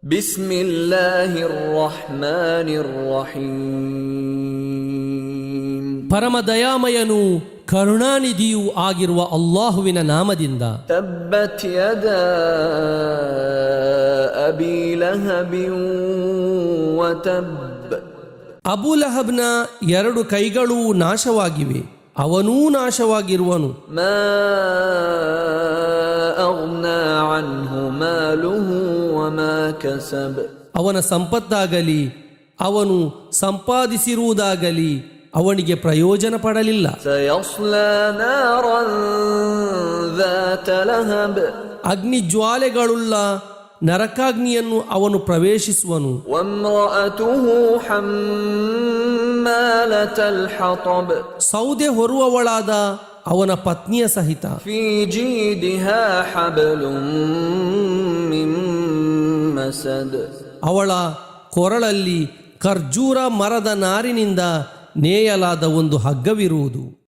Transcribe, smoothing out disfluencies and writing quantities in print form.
ಬಿಸ್ಮಿಲ್ಲಾಹಿರ್ ರಹ್ಮಾನಿರ್ ರಹೀಮ್. ಪರಮ ದಯಾಮಯನೂ ಕರುಣಾನಿಧಿಯೂ ಆಗಿರುವ ಅಲ್ಲಾಹುವಿನ ನಾಮದಿಂದ. ತಬ್ಬತ್ ಯದಾ ಅಬೀ ಲಹಬಿನ್ ವ ತಬ್. ಅಬೂ ಲಹಬ್ನ ಎರಡು ಕೈಗಳೂ ನಾಶವಾಗಿವೆ, ಅವನೂ ನಾಶವಾಗಿರುವನು. ಮಾ ಅಗ್ನಾ ಅನ್ಹು ಮಾಲುಹು ವ ಮಾ ಕಸಬ್. ಅವನ ಸಂಪತ್ತಾಗಲಿ ಅವನು ಸಂಪಾದಿಸಿರುವುದಾಗಲಿ ಅವನಿಗೆ ಪ್ರಯೋಜನ ಪಡಲಿಲ್ಲ. ಸಯಸ್ಲಾ ನಾರನ್ ذات ಲಹಬ್. ಅಗ್ನಿಜ್ವಾಲೆಗಳುಳ್ಳ ನರಕಾಗ್ನಿಯನ್ನು ಅವನು ಪ್ರವೇಶಿಸುವನು. ವಮ್ರಅತುಹು ಹಮ್ಮಾಲತಲ್ ಹತಬ್. ಸೌದೆ ಹೊರುವವಳಾದ ಅವನ ಪತ್ನಿಯ ಸಹಿತ. ಫೀ ಜೀದಿಹಾ ಹಬ್ಲುಂ ಮಿನ್ ಮಸದ್. ಅವಳ ಕೊರಳಲ್ಲಿ ಖರ್ಜೂರ ಮರದ ನಾರಿನಿಂದ ನೇಯಲಾದ ಒಂದು ಹಗ್ಗವಿರುವುದು.